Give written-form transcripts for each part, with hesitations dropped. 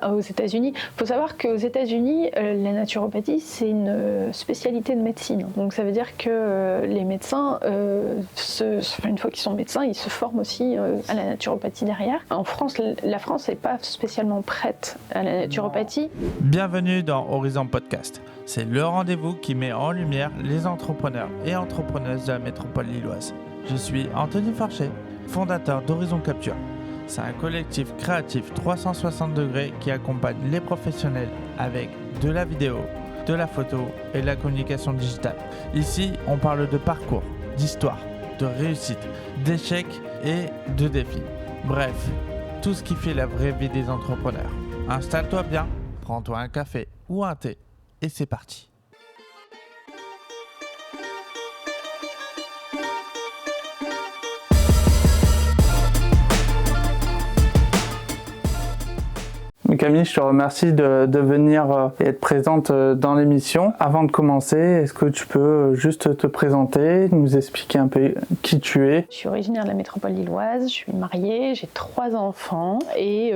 ça aux États-Unis. Il faut savoir qu'aux États-Unis, la naturopathie, c'est une spécialité de médecine. Donc ça veut dire que les médecins, une fois qu'ils sont médecins, ils se forment aussi à la naturopathie derrière. En France, la France n'est pas spécialement prête à la naturopathie. Bienvenue dans Horizon Podcast. C'est le rendez-vous qui met en lumière les entrepreneurs et entrepreneuses de la métropole lilloise. Je suis Anthony Farchet, fondateur d'Horizon Capture. C'est un collectif créatif 360 degrés qui accompagne les professionnels avec de la vidéo, de la photo et de la communication digitale. Ici, on parle de parcours, d'histoire, de réussite, d'échecs et de défis. Bref, tout ce qui fait la vraie vie des entrepreneurs. Installe-toi bien, prends-toi un café ou un thé et c'est parti. Camille, je te remercie de venir et être présente dans l'émission. Avant de commencer, est-ce que tu peux juste te présenter, nous expliquer un peu qui tu es? Je suis originaire de la métropole lilloise, je suis mariée, j'ai 3 enfants et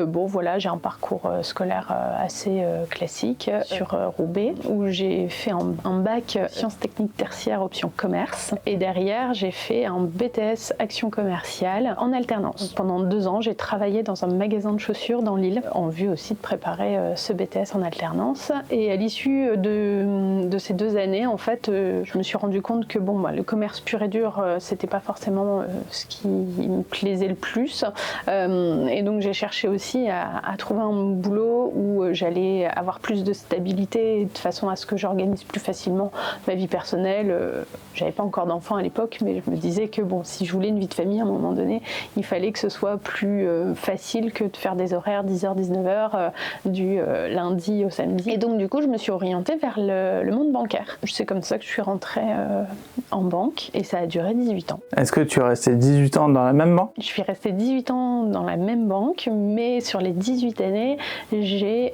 j'ai un parcours scolaire assez classique sur Roubaix où j'ai fait un bac sciences techniques tertiaires option commerce et derrière j'ai fait un BTS action commerciale en alternance. Pendant 2 ans, j'ai travaillé dans un magasin de chaussures dans Lille en vue aussi de préparer ce BTS en alternance. Et à l'issue de ces 2 années, en fait, je me suis rendu compte que le commerce pur et dur, c'était pas forcément ce qui me plaisait le plus. Et donc j'ai cherché aussi à trouver un boulot où j'allais avoir plus de stabilité de façon à ce que j'organise plus facilement ma vie personnelle. J'avais pas encore d'enfants à l'époque, mais je me disais que si je voulais une vie de famille à un moment donné, il fallait que ce soit plus facile que de faire des horaires 10h, 19h du lundi au samedi. Et donc du coup, je me suis orientée vers le monde bancaire. C'est comme ça que je suis rentrée en banque et ça a duré 18 ans. Est-ce que tu es resté 18 ans dans la même banque? Je suis restée 18 ans dans la même banque, mais sur les 18 années, j'ai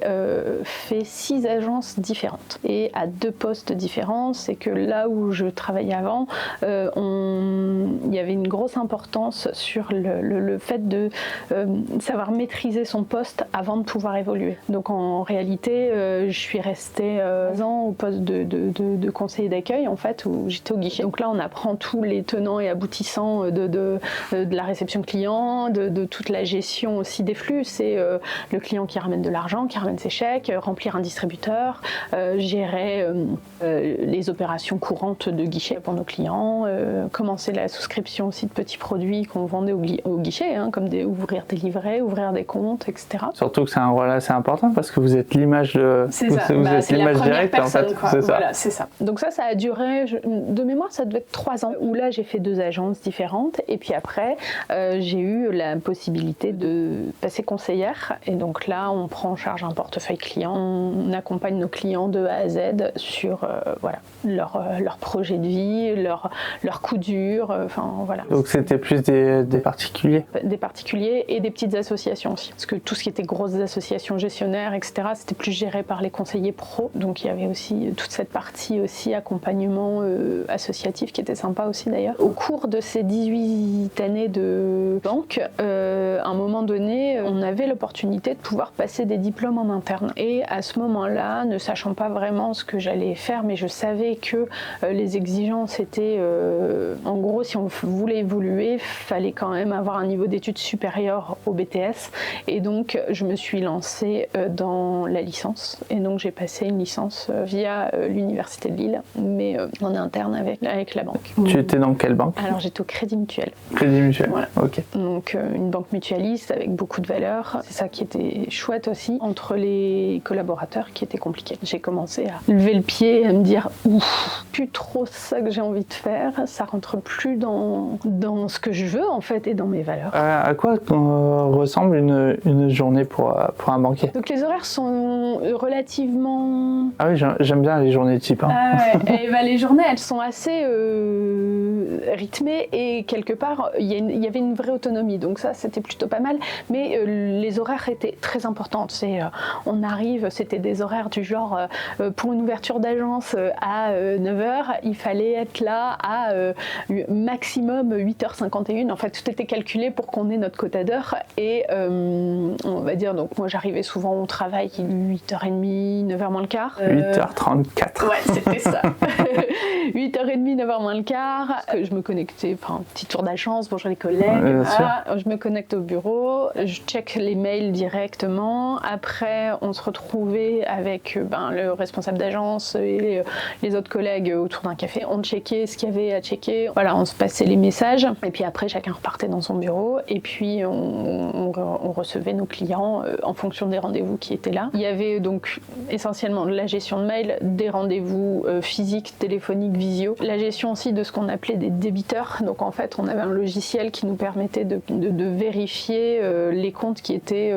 fait 6 agences différentes et à 2 postes différents. C'est que là où je travaillais avant, il y avait une grosse importance sur le fait de savoir maîtriser son poste avant de pouvoir évoluer. Donc en réalité, je suis restée 2 ans au poste de conseiller d'accueil en fait, où j'étais au guichet. Donc là, on apprend tous les tenants et aboutissants de la réception client, de toute la gestion aussi des flux. C'est le client qui ramène de l'argent, qui ramène ses chèques, remplir un distributeur, gérer les opérations courantes de guichet pour nos clients, commencer la souscription aussi de petits produits qu'on vendait au guichet, comme ouvrir des livrets, ouvrir des comptes, etc. Surtout que c'est un rôle assez important parce que vous êtes l'image de... C'est ça, vous êtes c'est l'image la première directe personne, en fait. quoi. C'est ça. Voilà, c'est ça. Donc ça a duré, de mémoire, ça devait être 3 ans, où là j'ai fait 2 agences différentes et puis après j'ai eu la possibilité de passer conseillère et donc là on prend en charge un portefeuille client, on accompagne nos clients de A à Z sur leur projet de vie, leur coup dur, voilà. Donc c'était plus des particuliers? Des particuliers et des petites associations aussi, parce que tout ce qui était grosses associations gestionnaires, etc., c'était plus géré par les conseillers pros, donc il y avait aussi toute cette partie aussi accompagnement associatif qui était sympa aussi d'ailleurs. Au cours de ces 18 années de banque, à un moment donné, on avait l'opportunité de pouvoir passer des diplômes en interne. Et à ce moment-là, ne sachant pas vraiment ce que j'allais faire, mais je savais que les exigences étaient, en gros, si on voulait évoluer, fallait quand même avoir un niveau d'études supérieur au BTS. Et donc, je me suis lancée dans la licence. Et donc, j'ai passé une licence via l'Université de Lille, mais en interne avec la banque. Tu étais dans quelle banque? Alors, j'étais au Crédit Mutuel. Crédit Mutuel, voilà. Ok. Donc, une banque mutualiste avec beaucoup de valeurs. C'est ça qui était chouette aussi, entre les collaborateurs, qui était compliqué. J'ai commencé à lever le pied et à me dire ouf, plus trop ça que j'ai envie de faire, ça rentre plus dans ce que je veux en fait et dans mes valeurs. À quoi ressemble une journée pour un banquier? Donc les horaires sont relativement... Ah oui, j'aime bien les journées type. Ah ouais. Et les journées elles sont assez rythmé et quelque part il y avait une vraie autonomie, donc ça c'était plutôt pas mal, mais les horaires étaient très importants. On arrive, c'était des horaires du genre pour une ouverture d'agence à 9h, il fallait être là à maximum 8h51. En fait, tout était calculé pour qu'on ait notre quota d'heures et on va dire, donc moi j'arrivais souvent au travail 8h30, 9h moins le quart. 8h34. Ouais, c'était ça. 8h30, 9h moins le quart. Je me connectais, un petit tour d'agence, bonjour les collègues. Je me connecte au bureau, je check les mails directement. Après, on se retrouvait avec le responsable d'agence et les autres collègues autour d'un café. On checkait ce qu'il y avait à checker. Voilà, on se passait les messages. Et puis après, chacun repartait dans son bureau. Et puis, on recevait nos clients en fonction des rendez-vous qui étaient là. Il y avait donc essentiellement la gestion de mail, des rendez-vous physiques, téléphoniques, visio. La gestion aussi de ce qu'on appelait des débiteurs. Donc en fait, on avait un logiciel qui nous permettait de vérifier les comptes qui étaient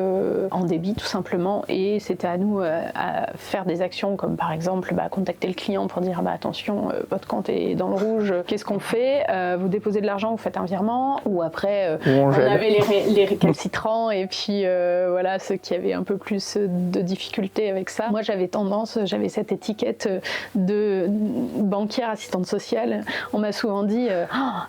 en débit tout simplement. Et c'était à nous à faire des actions comme par exemple contacter le client pour dire attention, votre compte est dans le rouge, qu'est-ce qu'on fait? Vous déposez de l'argent, vous faites un virement, ou après on avait les récalcitrants et puis voilà, ceux qui avaient un peu plus de difficultés avec ça. Moi j'avais cette étiquette de banquière assistante sociale. On m'a souvent dit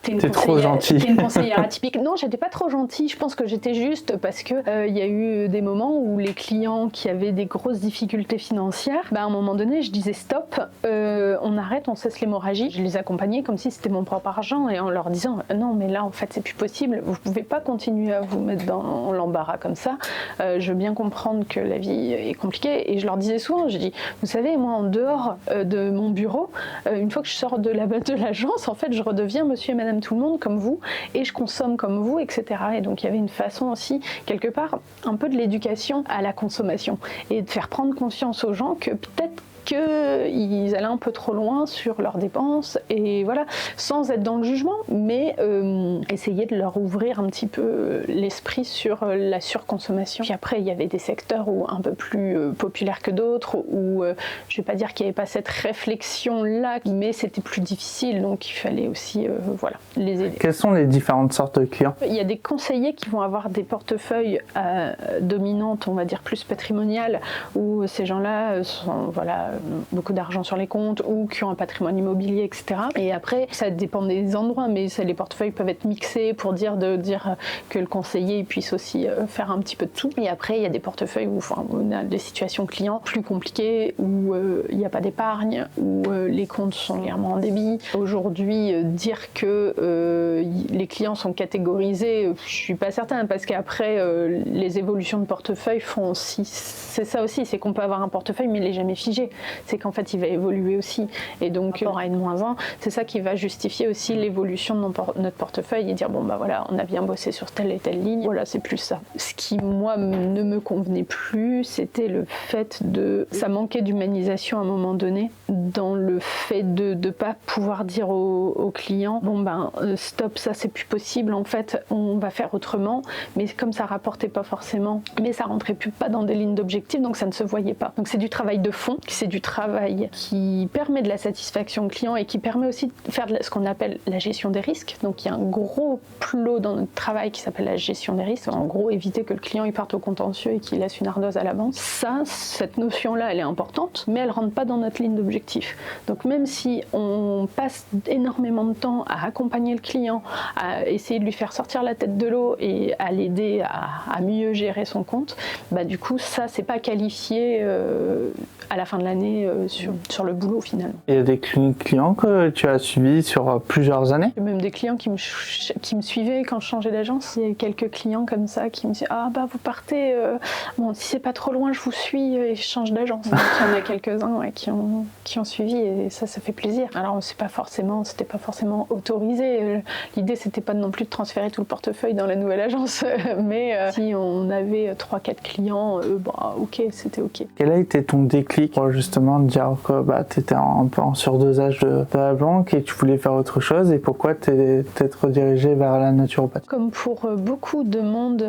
t'es trop gentille. T'es une conseillère atypique. Non, j'étais pas trop gentille, je pense que j'étais juste parce que il y a eu des moments où les clients qui avaient des grosses difficultés financières, à un moment donné je disais stop, on arrête, on cesse l'hémorragie. Je les accompagnais comme si c'était mon propre argent et en leur disant non mais là en fait c'est plus possible, vous pouvez pas continuer à vous mettre dans l'embarras comme ça, je veux bien comprendre que la vie est compliquée. Et je leur disais souvent, je dis vous savez, moi en dehors de mon bureau, une fois que je sors de l'agence, en fait je redeviens monsieur et madame tout le monde comme vous et je consomme comme vous, etc. Et donc il y avait une façon aussi quelque part un peu de l'éducation à la consommation et de faire prendre conscience aux gens que peut-être qu'ils allaient un peu trop loin sur leurs dépenses et voilà, sans être dans le jugement, mais essayer de leur ouvrir un petit peu l'esprit sur la surconsommation. Puis après, il y avait des secteurs un peu plus populaires que d'autres, où je vais pas dire qu'il n'y avait pas cette réflexion-là, mais c'était plus difficile, donc il fallait aussi les aider. Quelles sont les différentes sortes de clients? Il y a des conseillers qui vont avoir des portefeuilles dominantes, on va dire plus patrimoniales, où ces gens-là sont beaucoup d'argent sur les comptes ou qui ont un patrimoine immobilier, etc. Et après, ça dépend des endroits, mais les portefeuilles peuvent être mixés pour dire que le conseiller puisse aussi faire un petit peu de tout. Et après, il y a des portefeuilles où on a des situations clients plus compliquées, où il n'y a pas d'épargne, où les comptes sont clairement en débit. Aujourd'hui, dire que les clients sont catégorisés, je suis pas certaine, parce qu'après, les évolutions de portefeuille font aussi, c'est ça aussi, c'est qu'on peut avoir un portefeuille, mais il n'est jamais figé. C'est qu'en fait il va évoluer aussi, et donc rapport à N-1, c'est ça qui va justifier aussi l'évolution de notre portefeuille et dire on a bien bossé sur telle et telle ligne, voilà, c'est plus ça. Ce qui moi ne me convenait plus, c'était le fait ça manquait d'humanisation à un moment donné, dans le fait de ne pas pouvoir dire aux clients stop, ça c'est plus possible, en fait on va faire autrement, mais comme ça rapportait pas forcément, mais ça rentrait plus pas dans des lignes d'objectifs, donc ça ne se voyait pas. Donc c'est du travail de fond, c'est du travail qui permet de la satisfaction client et qui permet aussi de faire ce qu'on appelle la gestion des risques. Donc il y a un gros plot dans notre travail qui s'appelle la gestion des risques. En gros, éviter que le client il parte au contentieux et qu'il laisse une ardoise à l'avance. Cette notion-là, elle est importante, mais elle rentre pas dans notre ligne d'objectif. Donc même si on passe énormément de temps à accompagner le client, à essayer de lui faire sortir la tête de l'eau et à l'aider à mieux gérer son compte, du coup ça c'est pas qualifié à la fin de l'année sur le boulot finalement. Il y a des clients que tu as suivis sur plusieurs années? Il y a même des clients qui me suivaient quand je changeais d'agence. Il y a quelques clients comme ça qui me disaient vous partez, si c'est pas trop loin je vous suis et je change d'agence. Donc, il y en a quelques-uns qui ont suivi et ça fait plaisir. Alors c'était pas forcément autorisé. L'idée c'était pas non plus de transférer tout le portefeuille dans la nouvelle agence, mais si on avait 3-4 clients, ok, c'était ok. Quel a été ton déclic pour justement de dire que tu étais un peu en surdosage de la banque et tu voulais faire autre chose, et pourquoi t'es peut-être redirigé vers la naturopathie? Comme pour beaucoup de monde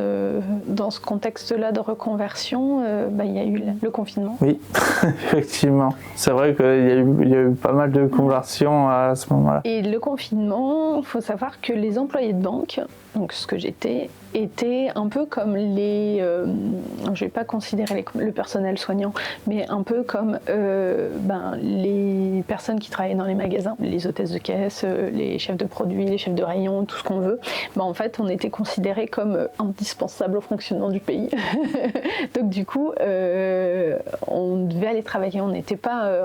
dans ce contexte-là de reconversion, il y a eu le confinement. Oui, effectivement. C'est vrai qu'il il y a eu pas mal de conversions à ce moment-là. Et le confinement, il faut savoir que les employés de banque, donc ce que j'étais, étaient un peu comme les... je ne vais pas considérer le personnel soignant, mais un peu comme les personnes qui travaillaient dans les magasins, les hôtesses de caisse, les chefs de produits, les chefs de rayon, tout ce qu'on veut. En fait, on était considérés comme indispensables au fonctionnement du pays. Donc du coup, on devait aller travailler. On n'était pas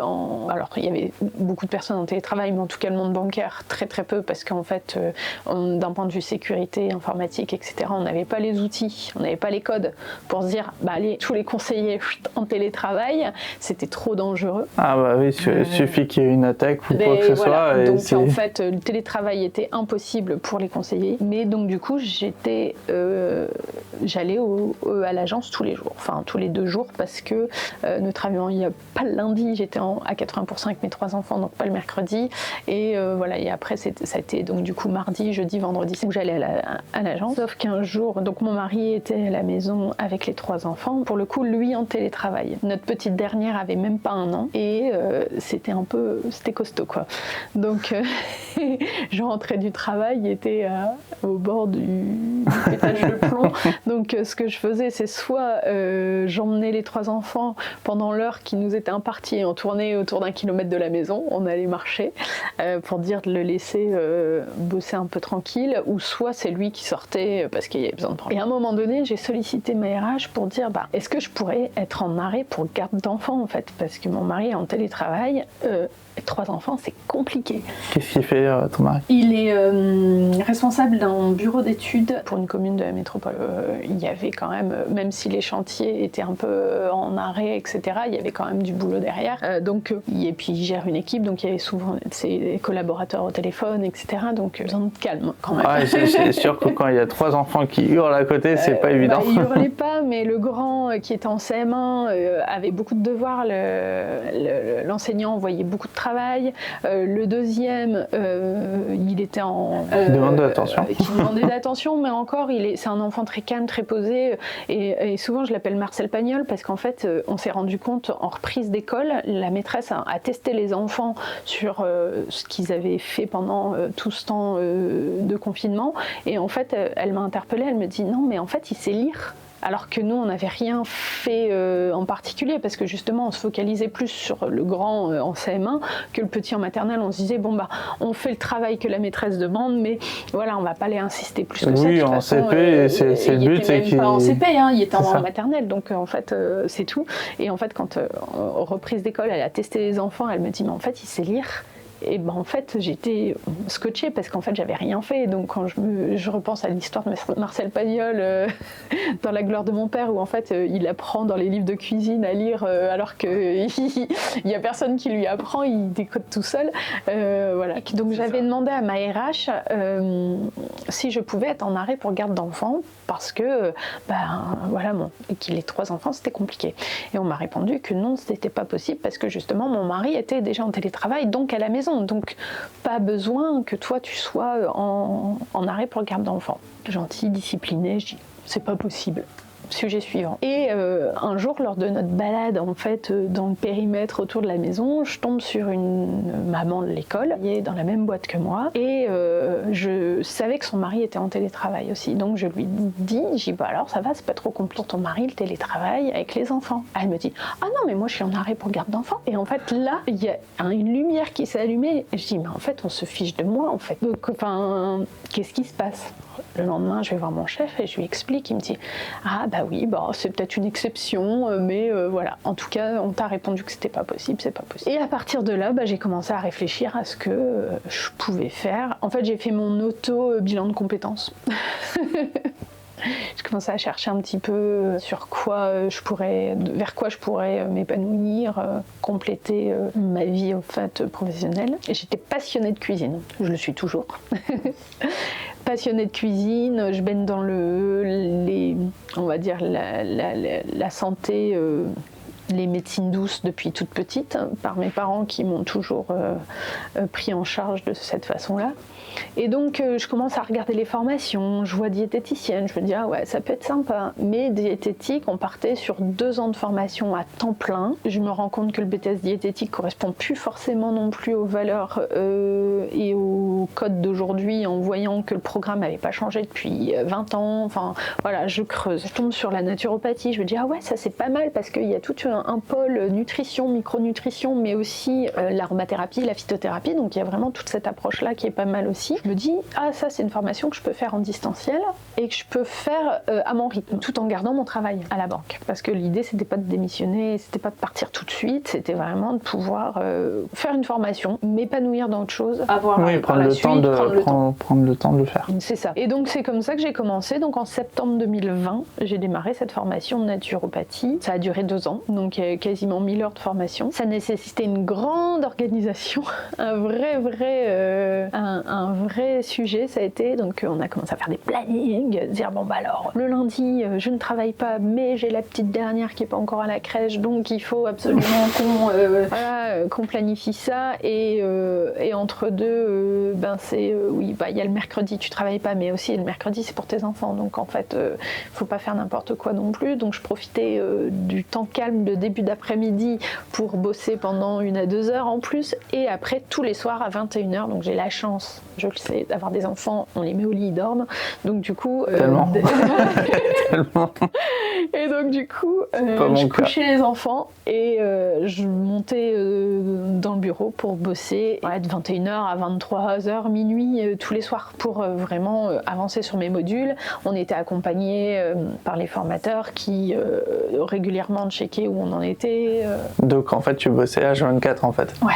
Alors, il y avait beaucoup de personnes en télétravail, mais en tout cas, le monde bancaire, très très peu, parce qu'en fait, d'un point de vue sécurité, informatique, etc., on n'avait pas les outils, on n'avait pas les codes pour se dire, allez, tous les conseillers en télétravail, c'était trop dangereux. Ah bah oui, il suffit qu'il y ait une attaque ou quoi que ce soit. Donc en fait, le télétravail était impossible pour les conseillers. Mais donc du coup, j'allais à l'agence tous les jours, enfin tous les 2 jours, parce que ne travaillant il n'y a pas le lundi, j'étais à 80% avec mes 3 enfants, donc pas le mercredi. Et voilà, et après ça a été donc du coup mardi, jeudi, vendredi, où j'allais à l'agence. Sauf qu'un jour, donc mon mari était à la maison avec les 3 enfants, pour le coup lui en télétravail. Notre petite dernière avait même pas 1 an et c'était costaud quoi. Donc je rentrais du travail, il était au bord du pétage de plomb. Donc ce que je faisais, c'est soit j'emmenais les 3 enfants pendant l'heure qui nous était impartie et on tournait autour d'1 kilomètre de la maison, on allait marcher pour dire de le laisser bosser un peu tranquille, ou soit c'est lui qui sortait parce qu'il y avait besoin de prendre. Et à un moment donné, j'ai sollicité ma RH pour dire est-ce que je pourrais être en arrêt pour garde d'enfants en fait, parce que mon mari est en télétravail. 3 enfants, c'est compliqué. Qu'est-ce qu'il fait ton mari ? Il est responsable d'un bureau d'études pour une commune de la métropole. Il y avait quand même si les chantiers étaient un peu en arrêt, etc., il y avait quand même du boulot derrière. Et puis il gère une équipe, donc il y avait souvent ses collaborateurs au téléphone, etc. Donc besoin de calme quand même. Ouais, c'est sûr que quand il y a 3 enfants qui hurlent à côté, c'est pas évident. Il hurlait pas, mais le grand qui était en CM1 avait beaucoup de devoirs. L'enseignant envoyait beaucoup de travail. Le deuxième, il était il demandait l'attention. Qui demandait de l'attention, mais encore, c'est un enfant très calme, très posé. Et souvent, je l'appelle Marcel Pagnol parce qu'en fait, on s'est rendu compte en reprise d'école, la maîtresse a testé les enfants sur ce qu'ils avaient fait pendant tout ce temps de confinement. Et en fait, elle m'a interpellée, elle me dit non, mais en fait, il sait lire. Alors que nous, on n'avait rien fait en particulier, parce que justement, on se focalisait plus sur le grand en CM1 que le petit en maternelle. On se disait, on fait le travail que la maîtresse demande, mais voilà, on va pas aller insister plus que ça. Oui, en CP, c'est le but. Il était même pas en CP, il était en maternelle, donc en fait, c'est tout. Et en fait, quand reprise d'école, elle a testé les enfants, elle me dit, mais en fait, il sait lire. Et en fait, j'étais scotchée parce qu'en fait, j'avais rien fait. Donc, quand je repense à l'histoire de Marcel Pagnol dans La gloire de mon père, où en fait, il apprend dans les livres de cuisine à lire alors qu'il n'y a personne qui lui apprend, il décode tout seul. Voilà. Donc, j'avais demandé à ma RH si je pouvais être en arrêt pour garde d'enfants parce que, voilà, qu'il ait 3 enfants, c'était compliqué. Et on m'a répondu que non, c'était pas possible parce que justement, mon mari était déjà en télétravail, donc à la maison. Donc, pas besoin que toi, tu sois en arrêt pour garde d'enfants. Gentil, discipliné, je dis, c'est pas possible. Sujet suivant. Et un jour, lors de notre balade en fait dans le périmètre autour de la maison, je tombe sur une maman de l'école qui est dans la même boîte que moi et je savais que son mari était en télétravail aussi. Donc je lui dis, alors ça va, c'est pas trop compliqué pour ton mari le télétravail avec les enfants. Elle me dit, ah non mais moi je suis en arrêt pour garde d'enfants. Et en fait là, il y a une lumière qui s'est allumée. Et je dis, mais en fait on se fiche de moi en fait. Donc qu'est-ce qui se passe ? Le lendemain, je vais voir mon chef et je lui explique. Il me dit, ah bah oui, c'est peut-être une exception, mais voilà. En tout cas, on t'a répondu que c'était pas possible, c'est pas possible. Et à partir de là, j'ai commencé à réfléchir à ce que je pouvais faire. En fait, j'ai fait mon auto-bilan de compétences. Je commençais à chercher un petit peu vers quoi je pourrais m'épanouir, compléter ma vie en fait professionnelle. Et j'étais passionnée de cuisine, je le suis toujours. Passionnée de cuisine, je baigne dans on va dire la santé les médecines douces depuis toute petite, par mes parents qui m'ont toujours pris en charge de cette façon-là. Et donc je commence à regarder les formations, je vois diététicienne, je me dis ah ouais ça peut être sympa, mais diététique on partait sur 2 ans de formation à temps plein. Je me rends compte que le BTS diététique correspond plus forcément non plus aux valeurs et aux codes d'aujourd'hui, en voyant que le programme n'avait pas changé depuis 20 ans, enfin voilà, je creuse. Je tombe sur la naturopathie, je me dis ah ouais ça c'est pas mal parce qu'il y a tout un pôle nutrition, micronutrition, mais aussi l'aromathérapie, la phytothérapie, donc il y a vraiment toute cette approche-là qui est pas mal aussi. Je me dis, ah ça c'est une formation que je peux faire en distanciel et que je peux faire à mon rythme, tout en gardant mon travail à la banque. Parce que l'idée c'était pas de démissionner, c'était pas de partir tout de suite, c'était vraiment de pouvoir faire une formation, m'épanouir dans autre chose, avoir prendre le temps de le faire. C'est ça. Et donc c'est comme ça que j'ai commencé. Donc en septembre 2020, j'ai démarré cette formation de naturopathie. Ça a duré 2 ans, donc quasiment 1000 heures de formation. Ça nécessitait une grande organisation, un vrai sujet ça a été, donc on a commencé à faire des plannings, dire bon bah alors le lundi je ne travaille pas mais j'ai la petite dernière qui est pas encore à la crèche donc il faut absolument qu'on planifie ça et entre deux il y a le mercredi tu travailles pas mais aussi le mercredi c'est pour tes enfants donc en fait faut pas faire n'importe quoi non plus, donc je profitais du temps calme de début d'après-midi pour bosser pendant 1 à 2 heures en plus et après tous les soirs à 21h, donc j'ai la chance, je le sais, d'avoir des enfants, on les met au lit, ils dorment, donc du coup... Tellement. Et donc du coup, je couchais les enfants et je montais dans le bureau pour bosser de 21h à 23h, minuit, tous les soirs, pour vraiment avancer sur mes modules. On était accompagnés par les formateurs qui régulièrement checkaient où on en était. Donc en fait, tu bossais H24 en fait. Ouais.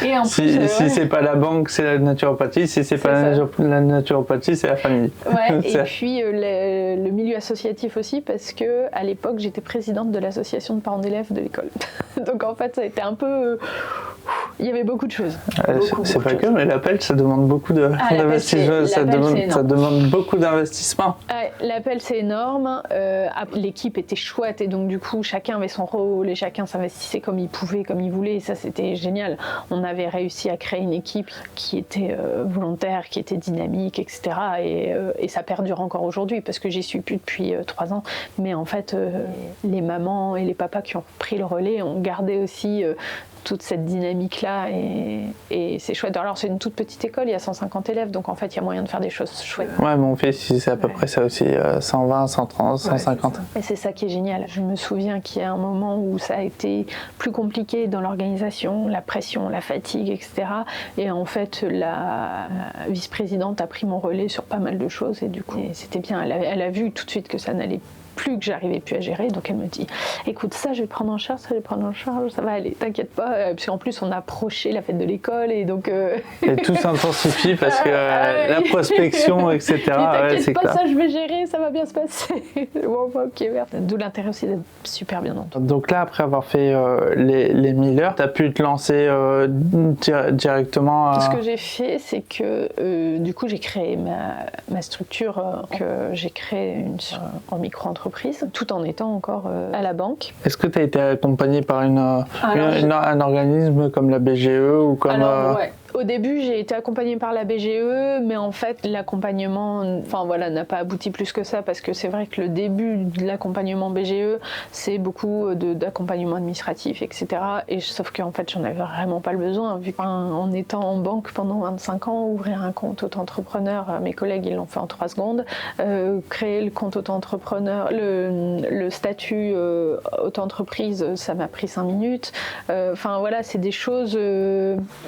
Et en si plus, c'est pas la banque, c'est la naturopathie. Si c'est pas la naturopathie, c'est la famille. Ouais, et puis le milieu associatif aussi, parce que à l'époque, j'étais présidente de l'association de parents d'élèves de l'école. Donc en fait, ça a été un peu... Il y avait beaucoup de choses. C'est pas que, mais l'appel, ça demande beaucoup d'investissement. Ça demande beaucoup d'investissement. L'appel, c'est énorme. L'équipe était chouette et donc du coup, chacun avait son rôle et chacun s'investissait comme il pouvait, comme il voulait. Et ça, c'était génial. On avait réussi à créer une équipe qui était volontaire, qui était dynamique, etc. Et ça perdure encore aujourd'hui parce que j'y suis plus depuis 3 ans. Mais en fait, les mamans et les papas qui ont pris le relais ont gardé aussi toute cette dynamique-là et c'est chouette. Alors c'est une toute petite école, il y a 150 élèves, donc en fait il y a moyen de faire des choses chouettes. Ouais, mon fils c'est à peu près ça aussi, 120, 130, 150. Et c'est ça qui est génial. Je me souviens qu'il y a un moment où ça a été plus compliqué dans l'organisation, la pression, la fatigue, etc. Et en fait la vice-présidente a pris mon relais sur pas mal de choses et du coup c'était bien. Elle a vu tout de suite que ça n'allait plus, que j'arrivais plus à gérer, donc elle me dit écoute ça je vais prendre en charge, ça va aller, t'inquiète pas, parce qu'en plus on a approché la fête de l'école et donc et tout s'intensifie parce que la prospection etc. T'inquiète pas, ça je vais gérer, ça va bien se passer. Bon, ok, merde. D'où l'intérêt aussi d'être super bien entendu. Donc là après avoir fait les 1000 heures, t'as pu te lancer directement Ce que j'ai fait c'est que du coup j'ai créé ma structure que j'ai créée en micro-entreprise tout en étant encore à la banque. Est-ce que tu as été accompagné par un organisme comme la BGE ou comme... Ouais. Au début, j'ai été accompagnée par la BGE, mais en fait, l'accompagnement, n'a pas abouti plus que ça, parce que c'est vrai que le début de l'accompagnement BGE, c'est beaucoup d'accompagnement administratif, etc. Et sauf qu'en fait, j'en avais vraiment pas le besoin, vu qu'en étant en banque pendant 25 ans, ouvrir un compte auto-entrepreneur, mes collègues, ils l'ont fait en 3 secondes, créer le compte auto-entrepreneur, le statut auto-entreprise, ça m'a pris 5 minutes. C'est des choses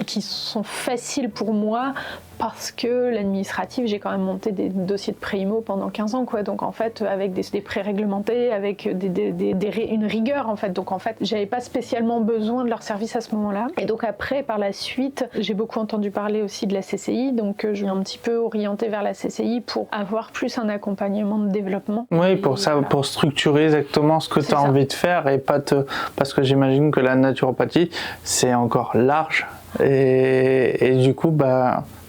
qui sont facile pour moi parce que l'administratif, j'ai quand même monté des dossiers de pré-IMO pendant 15 ans, quoi. Donc en fait, avec des prêts réglementés, avec une rigueur, en fait. Donc en fait, j'avais pas spécialement besoin de leur service à ce moment-là. Et donc après, par la suite, j'ai beaucoup entendu parler aussi de la CCI, donc je suis un petit peu orientée vers la CCI pour avoir plus un accompagnement de développement. Oui, pour ça, voilà. Pour structurer exactement ce que tu as envie de faire et pas parce que j'imagine que la naturopathie, c'est encore large. Et du coup,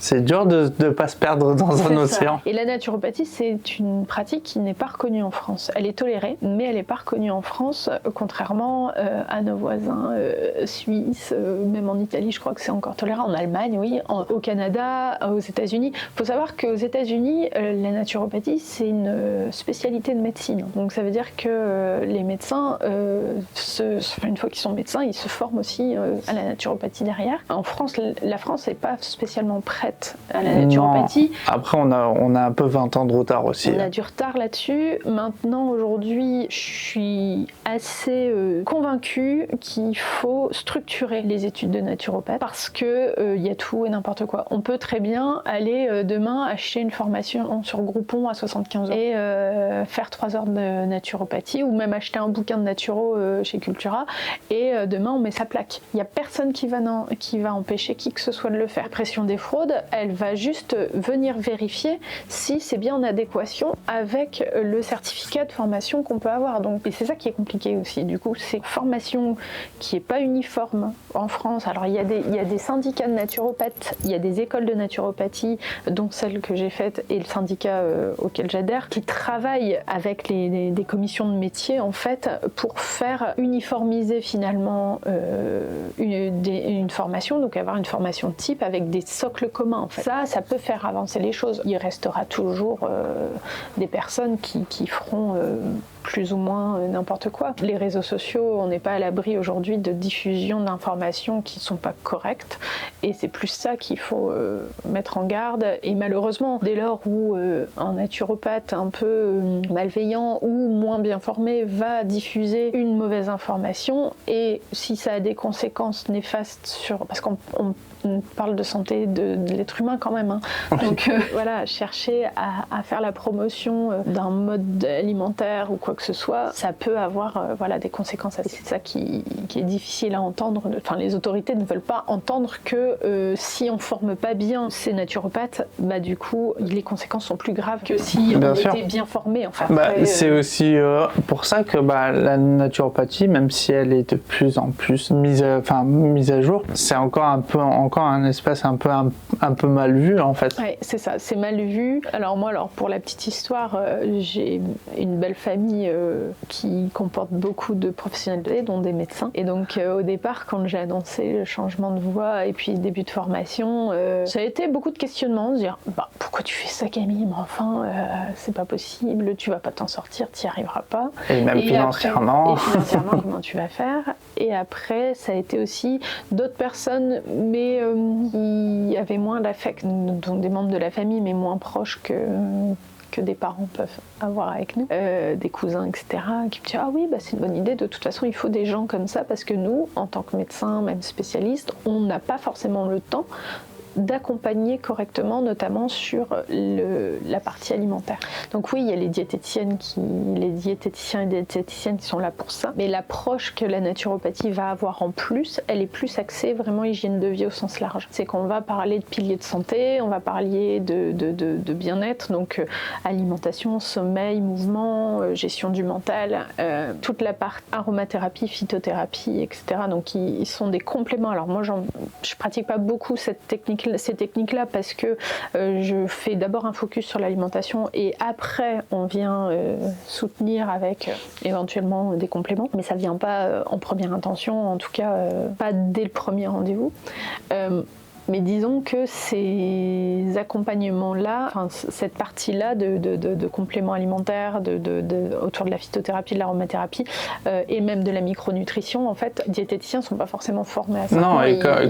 C'est dur de ne pas se perdre dans un océan. Et la naturopathie, c'est une pratique qui n'est pas reconnue en France. Elle est tolérée, mais elle n'est pas reconnue en France, contrairement à nos voisins suisses, même en Italie, je crois que c'est encore toléré, en Allemagne, oui, au Canada, aux États-Unis. Il faut savoir qu'aux États-Unis, la naturopathie, c'est une spécialité de médecine. Donc ça veut dire que les médecins, une fois qu'ils sont médecins, ils se forment aussi à la naturopathie derrière. En France, la France n'est pas spécialement prête à la naturopathie. Non. Après, on a un peu 20 ans de retard aussi. On a du retard là-dessus. Maintenant, aujourd'hui, je suis assez convaincue qu'il faut structurer les études de naturopathe parce que y a tout et n'importe quoi. On peut très bien aller demain acheter une formation sur Groupon à 75 € et faire 3 heures de naturopathie ou même acheter un bouquin de naturo chez Cultura et demain on met sa plaque. Il n'y a personne qui va empêcher qui que ce soit de le faire. La pression des fraudes, elle va juste venir vérifier si c'est bien en adéquation avec le certificat de formation qu'on peut avoir. Donc, et c'est ça qui est compliqué aussi. Du coup, c'est une formation qui n'est pas uniforme en France. Alors, il y a des syndicats de naturopathes, il y a des écoles de naturopathie, dont celle que j'ai faite et le syndicat auquel j'adhère, qui travaillent avec des commissions de métier, en fait, pour faire uniformiser finalement une formation, donc avoir une formation type avec des socles communs. En fait. Ça peut faire avancer les choses. Il restera toujours des personnes qui feront plus ou moins n'importe quoi. Les réseaux sociaux, on n'est pas à l'abri aujourd'hui de diffusion d'informations qui ne sont pas correctes et c'est plus ça qu'il faut mettre en garde. Et malheureusement, dès lors où un naturopathe un peu malveillant ou moins bien formé va diffuser une mauvaise information et si ça a des conséquences néfastes parce qu'on parle de santé de l'être humain quand même. Hein. Donc voilà, chercher à faire la promotion d'un mode alimentaire ou quoi que ce soit, ça peut avoir des conséquences. C'est ça qui est difficile à entendre. Enfin, les autorités ne veulent pas entendre que si on ne forme pas bien ces naturopathes, du coup, les conséquences sont plus graves que si on était bien formé. Enfin, c'est aussi pour ça que la naturopathie, même si elle est de plus en plus mise à jour, c'est encore un espace un peu mal vu en fait. Oui, c'est ça, c'est mal vu. Alors moi, pour la petite histoire, j'ai une belle famille qui comporte beaucoup de professionnels, dont des médecins. Et donc au départ, quand j'ai annoncé le changement de voie et puis le début de formation, ça a été beaucoup de questionnements, de dire pourquoi tu fais ça Camille, mais enfin c'est pas possible, tu vas pas t'en sortir, tu n'y arriveras pas. Et même financièrement. Après, financièrement, comment tu vas faire? Et après, ça a été aussi d'autres personnes, mais qui avaient moins d'affect, donc des membres de la famille, mais moins proches que des parents peuvent avoir avec nous, des cousins, etc., qui me disent « Ah oui, c'est une bonne idée, de toute façon, il faut des gens comme ça, parce que nous, en tant que médecins, même spécialistes, on n'a pas forcément le temps d'accompagner correctement, notamment sur la partie alimentaire. Donc oui, il y a les diététiciens et diététiciennes qui sont là pour ça, mais l'approche que la naturopathie va avoir en plus, elle est plus axée vraiment hygiène de vie au sens large. C'est qu'on va parler de piliers de santé, on va parler de bien-être, donc alimentation, sommeil, mouvement, gestion du mental, toute la partie aromathérapie, phytothérapie, etc. Donc ils sont des compléments. Alors moi, je pratique pas beaucoup ces techniques-là parce que je fais d'abord un focus sur l'alimentation et après on vient soutenir avec éventuellement des compléments, mais ça vient pas en première intention, en tout cas pas dès le premier rendez-vous. Mais disons que ces accompagnements-là, cette partie-là de compléments alimentaires, autour de la phytothérapie, de l'aromathérapie et même de la micronutrition, en fait, les diététiciens ne sont pas forcément formés à ça. Non,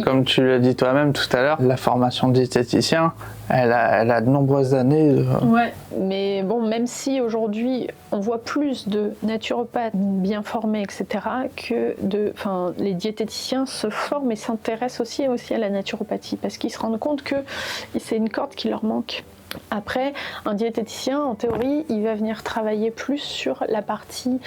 comme tu l'as dit toi-même tout à l'heure, la formation de diététicien, elle a de nombreuses années. Ouais, mais bon, même si aujourd'hui on voit plus de naturopathes bien formés, etc., que les diététiciens se forment et s'intéressent aussi à la naturopathie parce qu'ils se rendent compte que c'est une corde qui leur manque. Après, un diététicien, en théorie, il va venir travailler plus sur la partie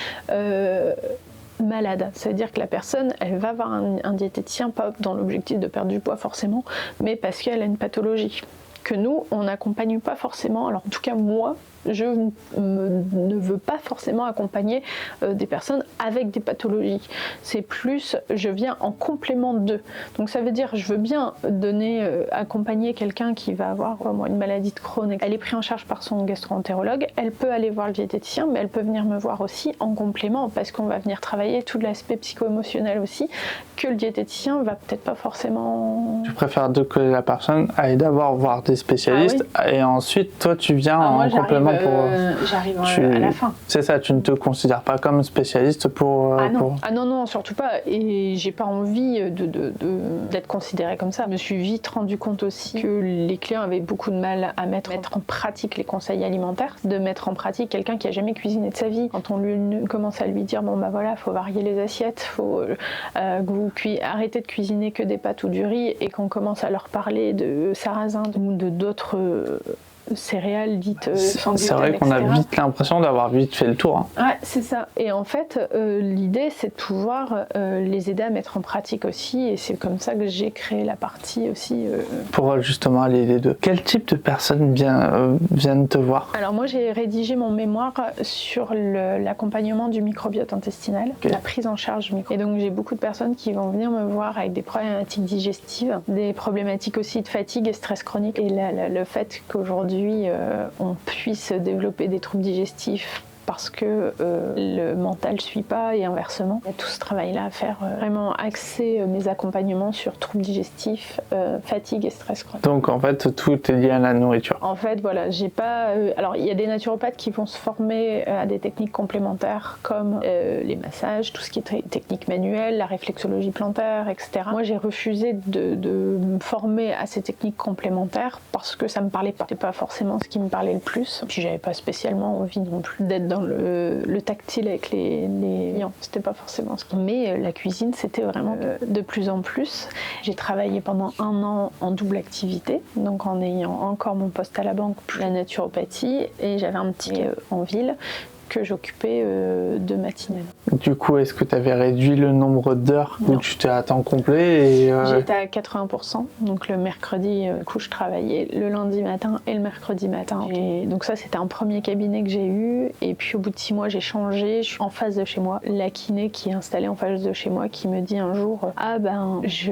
malade. Ça veut dire que la personne, elle va voir un diététicien, pas dans l'objectif de perdre du poids forcément, mais parce qu'elle a une pathologie que nous, on n'accompagne pas forcément. Alors en tout cas, moi, Je ne veux pas forcément accompagner des personnes avec des pathologies. C'est plus, je viens en complément d'eux. Donc ça veut dire, je veux bien accompagner quelqu'un qui va avoir une maladie de Crohn. Elle est prise en charge par son gastro-entérologue. Elle peut aller voir le diététicien, mais elle peut venir me voir aussi en complément, parce qu'on va venir travailler tout l'aspect psycho-émotionnel aussi, que le diététicien va peut-être pas forcément... Tu préfères que la personne aille d'abord voir des spécialistes et ensuite toi tu viens en complément pour... J'arrive à la fin. C'est ça, tu ne te considères pas comme spécialiste pour... Ah non, surtout pas. Et j'ai pas envie d'être considérée comme ça. Je me suis vite rendu compte aussi que les clients avaient beaucoup de mal à mettre en pratique les conseils alimentaires, de mettre en pratique quelqu'un qui a jamais cuisiné de sa vie. Quand on commence à lui dire faut varier les assiettes, faut arrêter de cuisiner que des pâtes ou du riz, et qu'on commence à leur parler de sarrasin ou de d'autres céréales dites sans gluten, c'est vrai qu'on a vite l'impression d'avoir vite fait le tour. Hein. Ouais, c'est ça. Et en fait, l'idée, c'est de pouvoir les aider à mettre en pratique aussi. Et c'est comme ça que j'ai créé la partie aussi. Pour justement aller les deux. Quel type de personnes viennent te voir? Alors moi, j'ai rédigé mon mémoire sur l'accompagnement du microbiote intestinal, la prise en charge du microbiote. Et donc, j'ai beaucoup de personnes qui vont venir me voir avec des problématiques digestives, des problématiques aussi de fatigue et stress chronique. Et le fait qu'aujourd'hui, on puisse développer des troubles digestifs parce que le mental ne suit pas, et inversement. Il y a tout ce travail-là à faire, vraiment axer mes accompagnements sur troubles digestifs, fatigue et stress chronique. Donc en fait, tout est lié à la nourriture. En fait, voilà, j'ai pas... alors, il y a des naturopathes qui vont se former à des techniques complémentaires comme les massages, tout ce qui est technique manuelle, la réflexologie plantaire, etc. Moi, j'ai refusé de me former à ces techniques complémentaires parce que ça me parlait pas. C'était pas forcément ce qui me parlait le plus. Puis j'avais pas spécialement envie non plus d'être dans le tactile avec les clients. C'était pas forcément ce qui... Mais la cuisine, c'était vraiment de plus en plus. J'ai travaillé pendant 1 an en double activité, donc en ayant encore mon poste à la banque, puis la naturopathie, et j'avais un petit en ville que j'occupais de matinale. Du coup, est-ce que tu avais réduit le nombre d'heures où tu étais à temps complet J'étais à 80%, donc le mercredi, je travaillais le lundi matin et le mercredi matin. Donc ça, c'était un premier cabinet que j'ai eu, et puis au bout de 6 mois, j'ai changé. Je suis en face de chez moi. La kiné qui est installée en face de chez moi, qui me dit un jour, je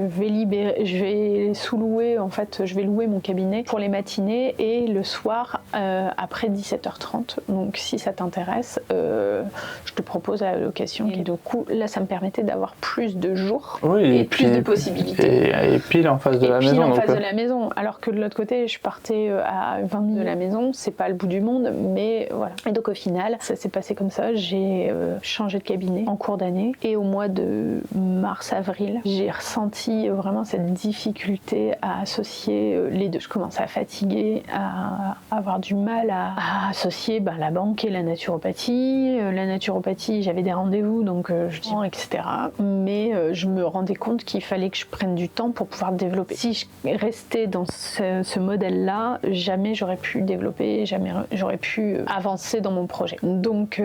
vais louer mon cabinet pour les matinées et le soir après 17h30. Donc si ça t'intéresse, je te propose la location. Et du coup, là, ça me permettait d'avoir plus de jours et plus de possibilités. Et pile en face de la maison. En face de la maison. Alors que de l'autre côté, je partais à 20 minutes de la maison. C'est pas le bout du monde, mais voilà. Et donc au final, ça s'est passé comme ça. J'ai changé de cabinet en cours d'année. Et au mois de mars-avril, j'ai ressenti vraiment cette difficulté à associer les deux. Je commençais à fatiguer, à avoir du mal à associer la banque et la naturopathie. La naturopathie, j'avais des rendez-vous, donc je dis etc. Mais je me rendais compte qu'il fallait que je prenne du temps pour pouvoir développer. Si je restais dans ce modèle-là, jamais j'aurais pu développer, jamais j'aurais pu avancer dans mon projet. Donc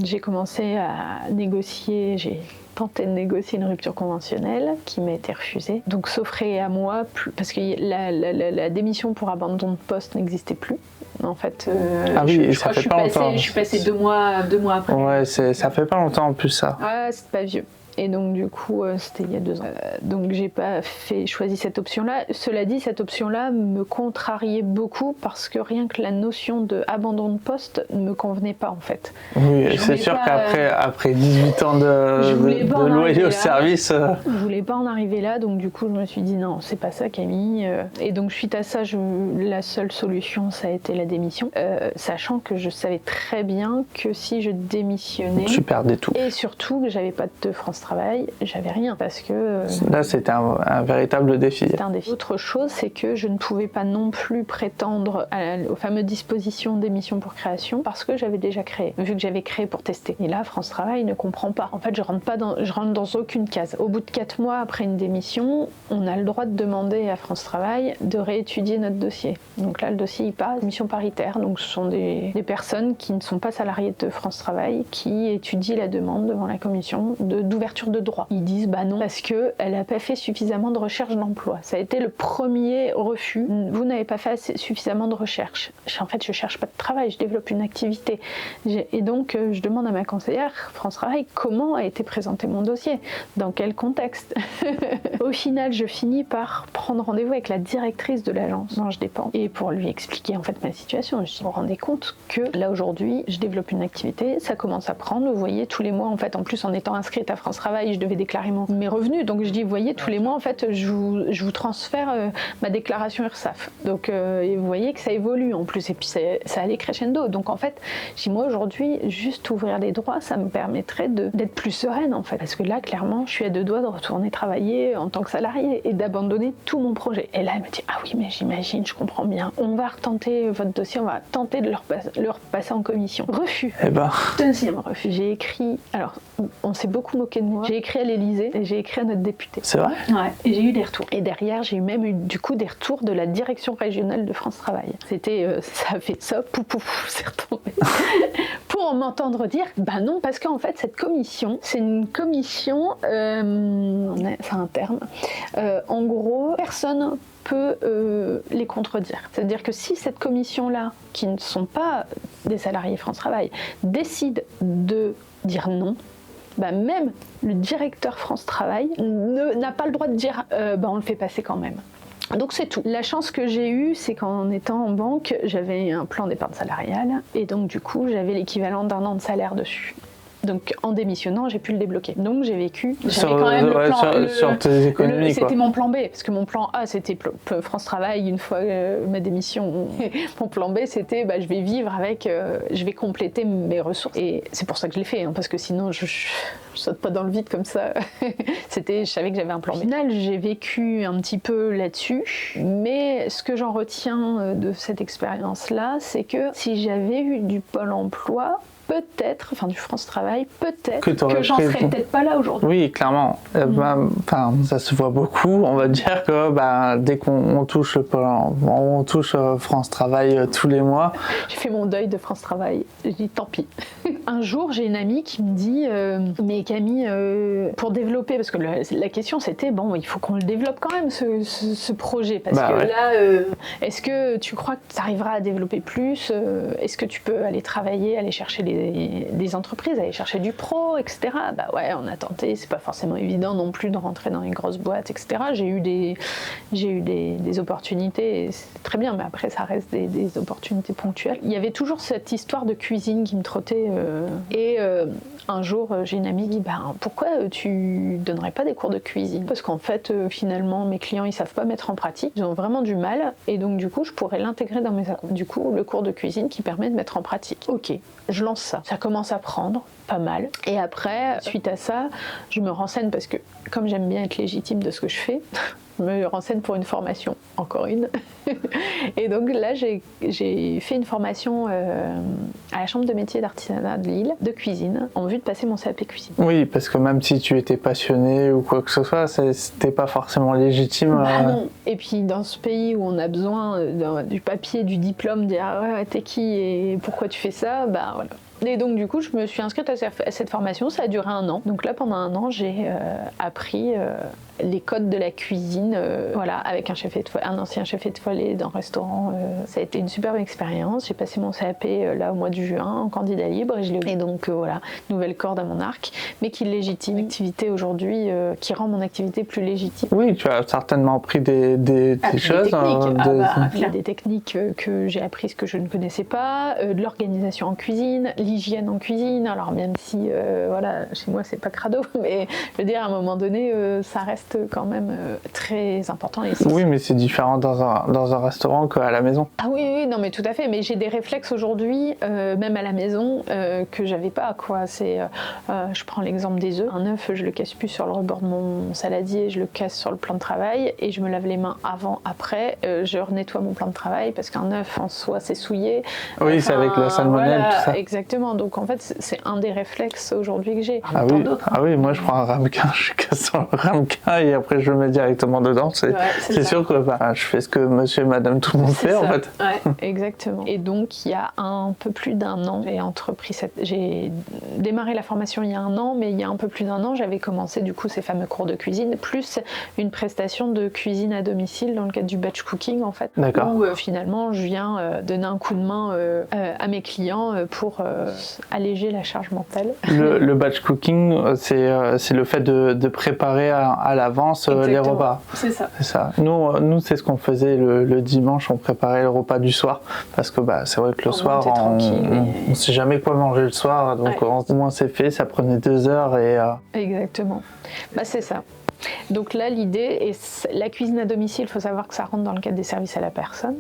j'ai commencé à négocier, j'ai tenté de négocier une rupture conventionnelle qui m'a été refusée. Donc s'offrait à moi, parce que la démission pour abandon de poste n'existait plus. En fait, je suis passée 2 mois après. Ouais, ça fait pas longtemps en plus ça. Ouais, c'est pas vieux. Et donc du coup, c'était il y a 2 ans. Donc j'ai pas choisi cette option-là. Cela dit, cette option-là me contrariait beaucoup parce que rien que la notion d'abandon de poste ne me convenait pas en fait. Oui, c'est sûr qu'après 18 ans de loyer au service... Je voulais pas en arriver là, donc du coup je me suis dit non, c'est pas ça Camille. Et donc suite à ça, la seule solution, ça a été la démission. Sachant que je savais très bien que si je démissionnais... Tu perdais tout. Et surtout que j'avais pas de France Travail, j'avais rien parce que... Là, c'était un véritable défi. C'était un défi. Autre chose, c'est que je ne pouvais pas non plus prétendre aux fameuses dispositions d'émission pour création parce que j'avais déjà créé, vu que j'avais créé pour tester. Et là, France Travail ne comprend pas. En fait, je rentre dans aucune case. Au bout de 4 mois mois après une démission, on a le droit de demander à France Travail de réétudier notre dossier. Donc là, le dossier, il passe mission paritaire. Donc ce sont des personnes qui ne sont pas salariées de France Travail qui étudient la demande devant la commission d'ouverture de droit. Ils disent non, parce qu'elle n'a pas fait suffisamment de recherche d'emploi. Ça a été le premier refus. Vous n'avez pas fait suffisamment de recherche. En fait, je ne cherche pas de travail, je développe une activité. Et donc, je demande à ma conseillère, France Travail, comment a été présenté mon dossier, dans quel contexte. Au final, je finis par prendre rendez-vous avec la directrice de l'agence dont je dépends et pour lui expliquer en fait ma situation. Je dis, vous vous rendez compte que là aujourd'hui, je développe une activité, ça commence à prendre. Vous voyez, tous les mois, en fait, en plus en étant inscrite à France Travail, je devais déclarer mes revenus. Donc je dis, vous voyez, tous les mois, en fait, je vous transfère ma déclaration URSSAF. Donc et vous voyez que ça évolue en plus et puis ça allait crescendo. Donc en fait, je dis, moi aujourd'hui, juste ouvrir des droits, ça me permettrait d'être plus sereine en fait. Parce que là, clairement, je suis à 2 doigts de retourner travailler en tant que salariée et d'abandonner tout mon projet. Et là, elle me dit, ah oui, mais j'imagine, je comprends bien. On va retenter votre dossier, on va tenter de le repasser en commission. Refus. Deuxième refus. J'ai écrit, alors on s'est beaucoup moqué de moi, j'ai écrit à l'Élysée et j'ai écrit à notre député. C'est vrai ? Ouais. Et j'ai eu des retours. Et derrière, j'ai même eu du coup des retours de la direction régionale de France Travail. C'était, ça a fait ça, c'est retombé. Pour m'entendre dire, non, parce qu'en fait, cette commission, c'est une commission, c'est un terme, en gros, personne peut les contredire. C'est-à-dire que si cette commission-là, qui ne sont pas des salariés France Travail, décide de dire non, même le directeur France Travail n'a pas le droit de dire on le fait passer quand même. Donc c'est tout. La chance que j'ai eue, c'est qu'en étant en banque, j'avais un plan d'épargne salariale et donc du coup j'avais l'équivalent d'1 an de salaire dessus. Donc en démissionnant, j'ai pu le débloquer. Donc j'ai vécu. J'avais quand même le plan. Sur tes économies, c'était mon plan B, parce que mon plan A c'était France Travail une fois ma démission. Mon plan B c'était je vais vivre avec, je vais compléter mes ressources. Et c'est pour ça que je l'ai fait, parce que sinon je saute pas dans le vide comme ça. Je savais que j'avais un plan B. Au final, j'ai vécu un petit peu là-dessus, mais ce que j'en retiens de cette expérience-là, c'est que si j'avais eu du Pôle emploi, peut-être, du France Travail, peut-être que j'en serais peut-être pas là aujourd'hui. Oui, clairement. Ça se voit beaucoup. On va dire que dès qu'on touche on touche France Travail tous les mois. J'ai fait mon deuil de France Travail. Je dis tant pis. Un jour, j'ai une amie qui me dit mais Camille, pour développer, parce que la question c'était il faut qu'on le développe quand même ce projet, parce que là, est-ce que tu crois que tu arriveras à développer plus? Est-ce que tu peux aller travailler, aller chercher des entreprises, aller chercher du pro, etc. On a tenté, c'est pas forcément évident non plus de rentrer dans les grosses boîtes, etc. J'ai eu des opportunités, c'est très bien, mais après ça reste des opportunités ponctuelles. Il y avait toujours cette histoire de cuisine qui me trottait un jour j'ai une amie qui dit pourquoi tu donnerais pas des cours de cuisine? Parce qu'en fait finalement mes clients ils savent pas mettre en pratique, ils ont vraiment du mal et donc du coup je pourrais l'intégrer dans mes accompagnements. Du coup le cours de cuisine qui permet de mettre en pratique. Ok, je lance ça commence à prendre pas mal et après suite à ça je me renseigne parce que comme j'aime bien être légitime de ce que je fais, je me renseigne pour une formation, encore une. Et donc là, j'ai fait une formation à la Chambre de métiers d'artisanat de Lille, de cuisine, en vue de passer mon CAP cuisine. Oui, parce que même si tu étais passionné ou quoi que ce soit, c'était pas forcément légitime. Non. Et puis dans ce pays où on a besoin du papier, du diplôme, dire t'es qui et pourquoi tu fais ça, voilà. Et donc du coup je me suis inscrite à cette formation, ça a duré 1 an. Donc là pendant 1 an j'ai appris les codes de la cuisine, avec un ancien chef étoilé d'un restaurant. Ça a été une superbe expérience. J'ai passé mon CAP là au mois de juin en candidat libre et donc nouvelle corde à mon arc, mais qui légitime l'activité aujourd'hui, qui rend mon activité plus légitime. Oui, tu as certainement appris des choses. Il y a des techniques que j'ai apprises que je ne connaissais pas, de l'organisation en cuisine, l'hygiène en cuisine. Alors même si chez moi c'est pas crado, mais je veux dire à un moment donné ça reste quand même très important. Et oui, mais c'est différent dans un restaurant qu'à la maison. Ah oui, non mais tout à fait, mais j'ai des réflexes aujourd'hui, même à la maison, que j'avais pas, quoi. Je prends l'exemple des œufs. Un œuf, je le casse plus sur le rebord de mon saladier, je le casse sur le plan de travail et je me lave les mains avant, après, je renettoie mon plan de travail parce qu'un œuf en soi c'est souillé. Oui, c'est avec la salmonelle, tout ça. Exactement. Exactement. Donc en fait, c'est un des réflexes aujourd'hui que j'ai. Ah oui, moi je prends un ramequin, je casse sur le ramequin et après je le mets directement dedans. C'est sûr que je fais ce que monsieur et madame tout le monde fait en fait. Ouais, exactement. Et donc il y a un peu plus d'1 an, j'ai démarré la formation il y a 1 an, mais il y a un peu plus d'1 an, j'avais commencé du coup ces fameux cours de cuisine, plus une prestation de cuisine à domicile dans le cadre du batch cooking en fait. D'accord. Où finalement je viens donner un coup de main à mes clients pour alléger la charge mentale. Le batch cooking, c'est le fait de préparer à l'avance les repas. C'est ça. C'est ça. Nous c'est ce qu'on faisait le dimanche, on préparait le repas du soir parce que c'est vrai que le soir on sait jamais quoi manger le soir, donc au moins c'est fait, ça prenait 2 heures et... Exactement. C'est ça. Donc là l'idée est la cuisine à domicile, il faut savoir que ça rentre dans le cadre des services à la personne.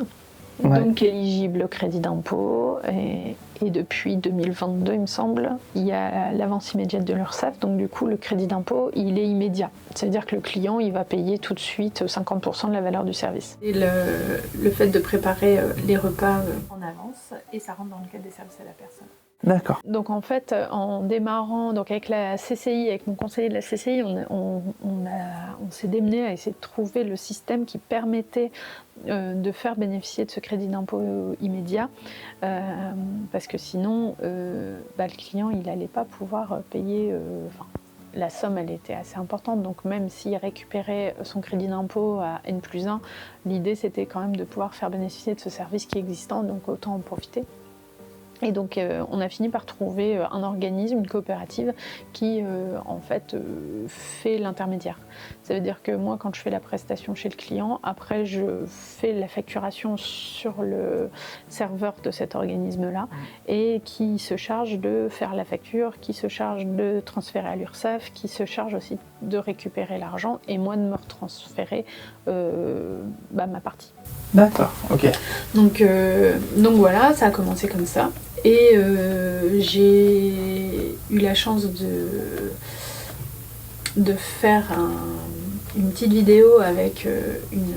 Donc éligible au crédit d'impôt et depuis 2022 il me semble, il y a l'avance immédiate de l'URSSAF, donc du coup le crédit d'impôt il est immédiat, c'est-à-dire que le client il va payer tout de suite 50% de la valeur du service. Et le fait de préparer les repas en avance et ça rentre dans le cadre des services à la personne. D'accord. Donc en fait, en démarrant donc avec la CCI, avec mon conseiller de la CCI, on s'est démené à essayer de trouver le système qui permettait de faire bénéficier de ce crédit d'impôt immédiat, parce que sinon, le client il n'allait pas pouvoir payer. La somme elle était assez importante, donc même s'il récupérait son crédit d'impôt à N+1, l'idée c'était quand même de pouvoir faire bénéficier de ce service qui est existant, donc autant en profiter. Et donc on a fini par trouver un organisme, une coopérative qui fait l'intermédiaire. Ça veut dire que moi quand je fais la prestation chez le client, après je fais la facturation sur le serveur de cet organisme-là et qui se charge de faire la facture, qui se charge de transférer à l'URSSAF, qui se charge aussi de récupérer l'argent et moi de me retransférer ma partie. D'accord, ok. Donc voilà, ça a commencé comme ça. Et j'ai eu la chance de faire une petite vidéo avec une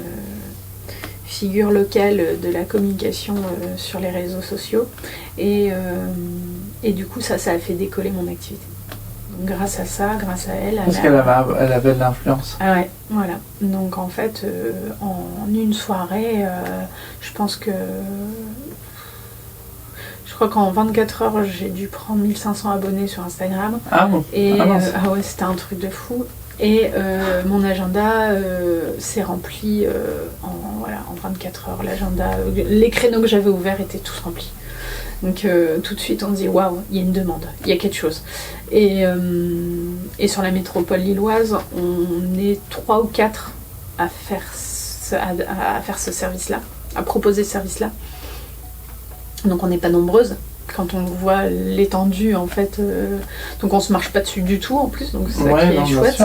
figure locale de la communication sur les réseaux sociaux. Et du coup, ça a fait décoller mon activité. Donc, grâce à ça, grâce à elle... Parce qu'elle avait de l'influence. Ah ouais, voilà. Donc en fait, en une soirée, je pense que... Je crois qu'en 24 heures, j'ai dû prendre 1500 abonnés sur Instagram. Ah bon. Et c'était un truc de fou. Et mon agenda s'est rempli en 24 heures. L'agenda, les créneaux que j'avais ouverts étaient tous remplis. Donc tout de suite, on se dit waouh, il y a une demande, il y a quelque chose. Et sur la métropole lilloise, on est 3 ou 4 à faire ce service-là, à proposer ce service-là. Donc on n'est pas nombreuses. Quand on voit l'étendue en fait, donc on se marche pas dessus du tout en plus, donc c'est ça qui est chouette, c'est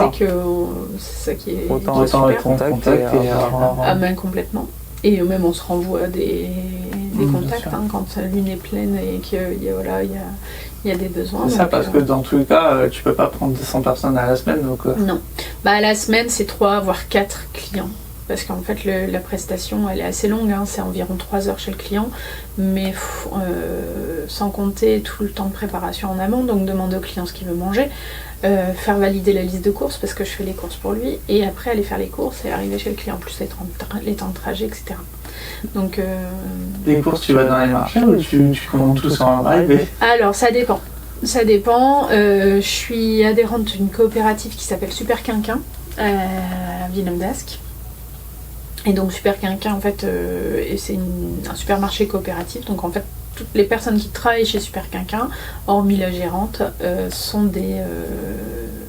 ça qui est autant super. Contact Complètement. Et même on se renvoie des contacts quand la lune est pleine et qu'il y a des besoins. C'est ça, parce que dans tous les cas, tu peux pas prendre 200 personnes à la semaine. Donc, Non. À la semaine, c'est 3 voire 4 clients. Parce qu'en fait, la prestation, elle est assez longue, c'est environ 3 heures chez le client, mais sans compter tout le temps de préparation en amont, donc demander au client ce qu'il veut manger, faire valider la liste de courses, parce que je fais les courses pour lui, et après aller faire les courses et arriver chez le client, plus les temps de trajet, etc. Donc, les courses, tu vas dans les marchés ou tu commandes tout en drive? Alors, ça dépend. Ça dépend. Je suis adhérente d'une coopérative qui s'appelle Super Quinquin, à Villeneuve d'Ascq. Et donc Super Quinquin, en fait, c'est un supermarché coopératif. Donc en fait, toutes les personnes qui travaillent chez Super Quinquin, hormis la gérante, sont des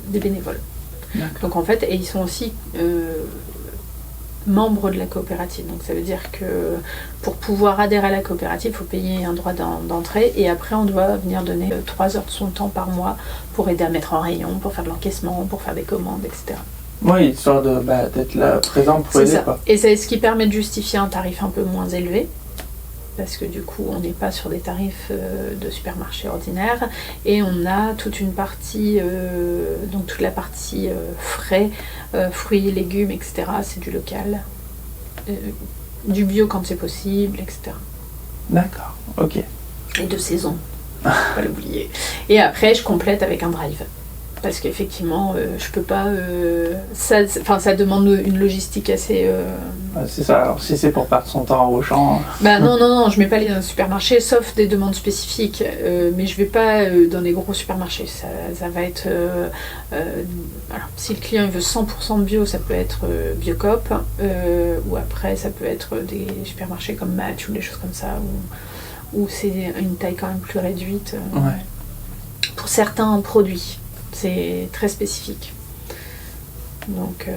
bénévoles. D'accord. Donc en fait, et ils sont aussi membres de la coopérative. Donc ça veut dire que pour pouvoir adhérer à la coopérative, il faut payer un droit d'entrée et après on doit venir donner 3 heures de son temps par mois pour aider à mettre en rayon, pour faire de l'encaissement, pour faire des commandes, etc. Oui, histoire d'être là présent pour aider. Quoi. Et c'est ce qui permet de justifier un tarif un peu moins élevé, parce que du coup on n'est pas sur des tarifs de supermarché ordinaire, et on a toute une partie, donc toute la partie frais, fruits, légumes, etc. C'est du local, du bio quand c'est possible, etc. D'accord, ok. Et de saison. faut pas l'oublier. Et après, je complète avec un drive. Parce qu'effectivement, je peux pas. Ça demande une logistique assez. C'est ça. Alors si c'est pour perdre son temps au champ. Non, je mets pas les dans le supermarché, sauf des demandes spécifiques. Mais je vais pas dans des gros supermarchés. Ça va être. Alors, si le client il veut 100% bio, ça peut être Biocoop. Ou après, ça peut être des supermarchés comme Match ou des choses comme ça, où c'est une taille quand même plus réduite. Pour certains produits. C'est très spécifique. Donc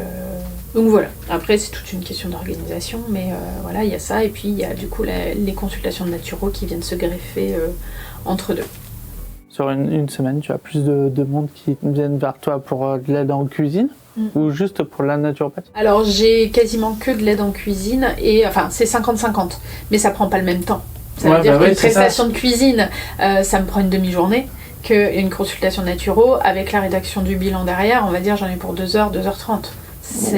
voilà. Après, c'est toute une question d'organisation, mais voilà, il y a ça. Et puis, il y a du coup les consultations de naturaux qui viennent se greffer entre deux. Sur une semaine, tu as plus de monde qui viennent vers toi pour de l'aide en cuisine ou juste pour la naturopathie? Alors, j'ai quasiment que de l'aide en cuisine, et enfin, c'est 50-50, mais ça prend pas le même temps. Ça veut dire qu'une prestation de cuisine, ça me prend une demi-journée. Qu'une consultation naturo avec la rédaction du bilan derrière, on va dire j'en ai pour 2h, 2h30.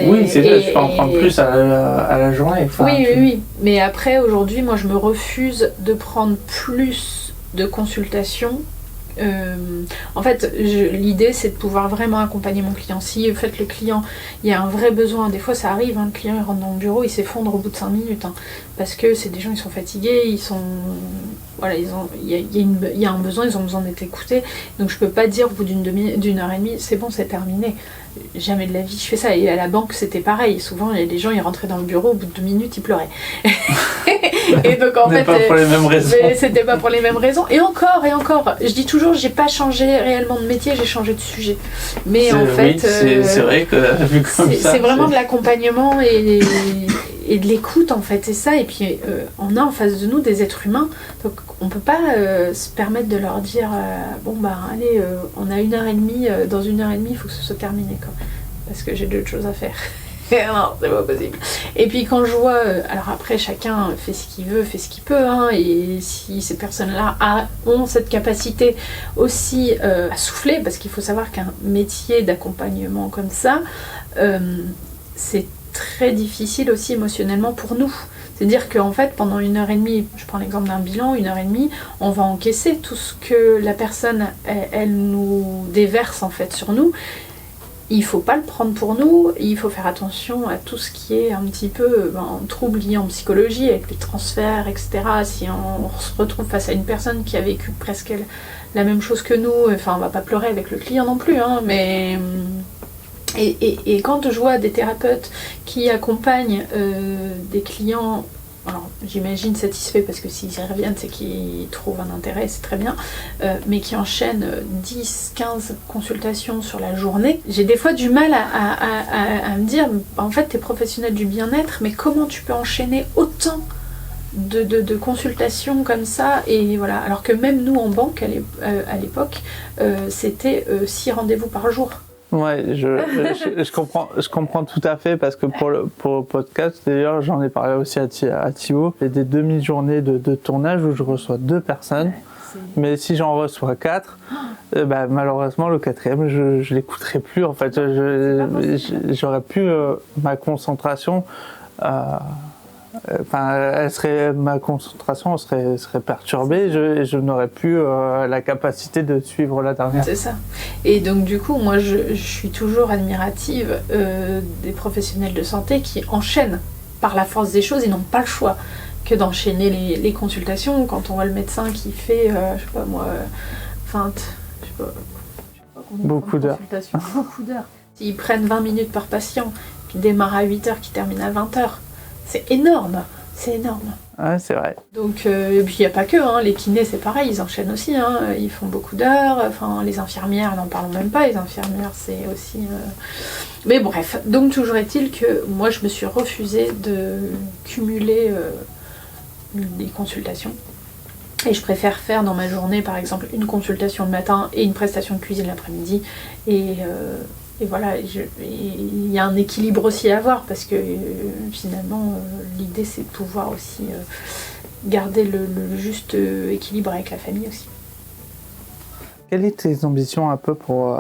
Oui, c'est ça, je peux en prendre plus à la journée. Oui. Mais après, aujourd'hui, moi, je me refuse de prendre plus de consultations. En fait, l'idée, c'est de pouvoir vraiment accompagner mon client. Si, en fait, le client, il y a un vrai besoin, des fois, ça arrive, le client, il rentre dans le bureau, il s'effondre au bout de 5 minutes. Parce que c'est des gens, ils sont fatigués, ils sont... Voilà, il y a un besoin, ils ont besoin d'être écoutés. Donc je peux pas dire au bout d'une heure et demie, c'est bon, c'est terminé. Jamais de la vie je fais ça. Et à la banque, c'était pareil. Souvent, les gens, ils rentraient dans le bureau, au bout de 2 minutes, ils pleuraient. Et donc en fait, pas pour les mêmes raisons. C'était pas pour les mêmes raisons. Et encore, je dis toujours, j'ai pas changé réellement de métier, j'ai changé de sujet. Mais en fait, c'est vrai que vu comme ça, c'est vraiment de l'accompagnement et de l'écoute en fait, c'est ça. Et puis on a en face de nous des êtres humains, donc on peut pas se permettre de leur dire allez, on a 1h30, dans 1h30 il faut que ce soit terminé quoi, parce que j'ai d'autres choses à faire. Non, c'est pas possible. Et puis quand je vois, alors après chacun fait ce qu'il veut, fait ce qu'il peut, et si ces personnes-là ont cette capacité aussi à souffler, parce qu'il faut savoir qu'un métier d'accompagnement comme ça, c'est très difficile aussi émotionnellement pour nous. C'est-à-dire qu'en fait, pendant 1h30, je prends l'exemple d'un bilan, 1h30, on va encaisser tout ce que la personne, elle nous déverse en fait sur nous. Il ne faut pas le prendre pour nous, il faut faire attention à tout ce qui est un petit peu trouble lié en psychologie, avec les transferts, etc. Si on se retrouve face à une personne qui a vécu presque la même chose que nous, enfin on va pas pleurer avec le client non plus, mais... Et quand je vois des thérapeutes qui accompagnent des clients, alors j'imagine satisfaits parce que s'ils y reviennent c'est qu'ils trouvent un intérêt, c'est très bien, mais qui enchaînent 10-15 consultations sur la journée, j'ai des fois du mal à me dire, en fait t'es professionnel du bien-être, mais comment tu peux enchaîner autant de consultations comme ça, et voilà, alors que même nous en banque à l'époque, c'était 6 rendez-vous par jour. Ouais, je comprends tout à fait, parce que pour le podcast, d'ailleurs, j'en ai parlé aussi à Thibaut, il y a des demi-journées de tournage où je reçois 2 personnes, mais si j'en reçois 4, malheureusement le 4e, je l'écouterai plus, en fait, j'aurais plus ma concentration, ma concentration serait perturbée, et je n'aurais plus la capacité de suivre la dernière. C'est ça. Et donc du coup, moi je suis toujours admirative des professionnels de santé qui enchaînent par la force des choses, ils n'ont pas le choix que d'enchaîner les consultations. Quand on voit le médecin qui fait, beaucoup d'heures. Beaucoup d'heures. Ils prennent 20 minutes par patient, qui démarre à 8h, qui termine à 20h. C'est énorme, c'est énorme. Ouais, c'est vrai. Donc, et puis il n'y a pas que, les kinés c'est pareil, ils enchaînent aussi, ils font beaucoup d'heures, les infirmières, n'en parlons même pas, les infirmières c'est aussi... Mais bref, donc toujours est-il que moi je me suis refusée de cumuler les consultations. Et je préfère faire dans ma journée par exemple une consultation le matin et une prestation de cuisine l'après-midi, et voilà, il y a un équilibre aussi à avoir, parce que finalement l'idée c'est de pouvoir aussi garder le juste équilibre avec la famille aussi. Quelles sont tes ambitions un peu pour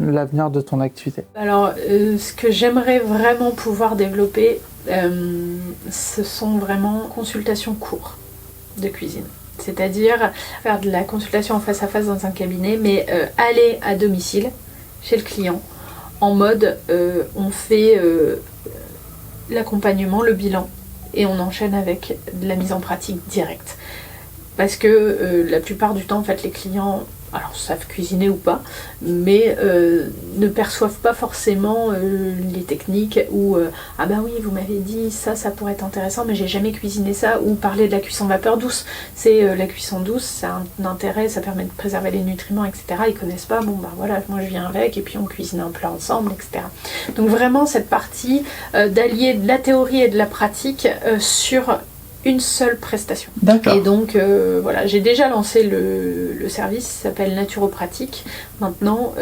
l'avenir de ton activité? Alors ce que j'aimerais vraiment pouvoir développer, ce sont vraiment consultations courtes de cuisine. C'est-à-dire faire de la consultation en face à face dans un cabinet, mais aller à domicile chez le client en mode on fait l'accompagnement, le bilan et on enchaîne avec de la mise en pratique directe. Parce que la plupart du temps, en fait, les clients alors savent cuisiner ou pas, mais ne perçoivent pas forcément les techniques ou ah bah oui, vous m'avez dit ça pourrait être intéressant, mais j'ai jamais cuisiné ça, ou parler de la cuisson vapeur douce. C'est la cuisson douce, ça a un intérêt, ça permet de préserver les nutriments, etc. Ils connaissent pas, bon bah voilà, moi je viens avec et puis on cuisine un plat ensemble, etc. Donc vraiment cette partie d'allier de la théorie et de la pratique sur une seule prestation. D'accord. Et donc voilà, j'ai déjà lancé le service, il s'appelle Naturopratique. Maintenant,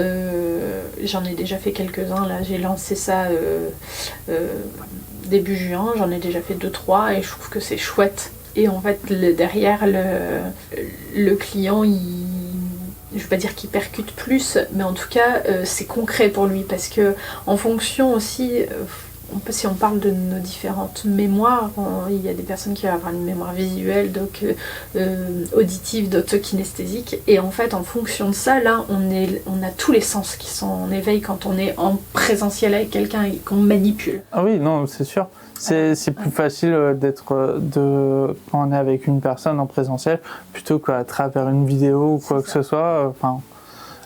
j'en ai déjà fait quelques-uns. Là, j'ai lancé ça début juin, j'en ai déjà fait 2-3 et je trouve que c'est chouette. Et en fait, derrière, le client, je ne veux pas dire qu'il percute plus, mais en tout cas, c'est concret pour lui parce que en fonction aussi. Si on parle de nos différentes mémoires, il y a des personnes qui vont avoir une mémoire visuelle, donc auditive, d'autres kinesthésique, et en fait en fonction de ça, là on a tous les sens qui sont en éveil quand on est en présentiel avec quelqu'un et qu'on manipule. Ah oui, non, c'est sûr. C'est plus facile quand on est avec une personne en présentiel plutôt qu'à travers une vidéo ou quoi que ce soit. Enfin,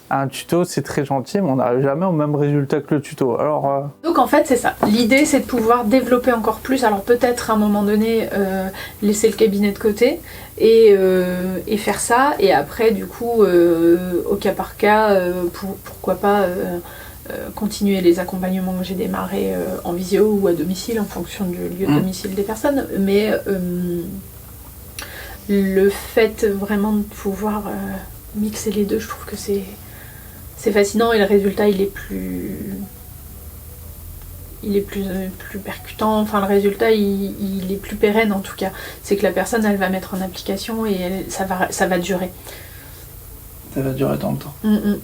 un tuto, c'est très gentil, mais on n'arrive jamais au même résultat que le tuto. Alors, donc en fait, c'est ça. L'idée, c'est de pouvoir développer encore plus. Alors peut-être à un moment donné, laisser le cabinet de côté et faire ça. Et après, du coup, au cas par cas, pourquoi pas continuer les accompagnements que j'ai démarrés en visio ou à domicile, en fonction du lieu de domicile des personnes. Mais le fait vraiment de pouvoir mixer les deux, je trouve que c'est fascinant et le résultat il est plus percutant, enfin le résultat il est plus pérenne en tout cas. C'est que la personne elle va mettre en application et ça va durer. Ça va durer dans le temps.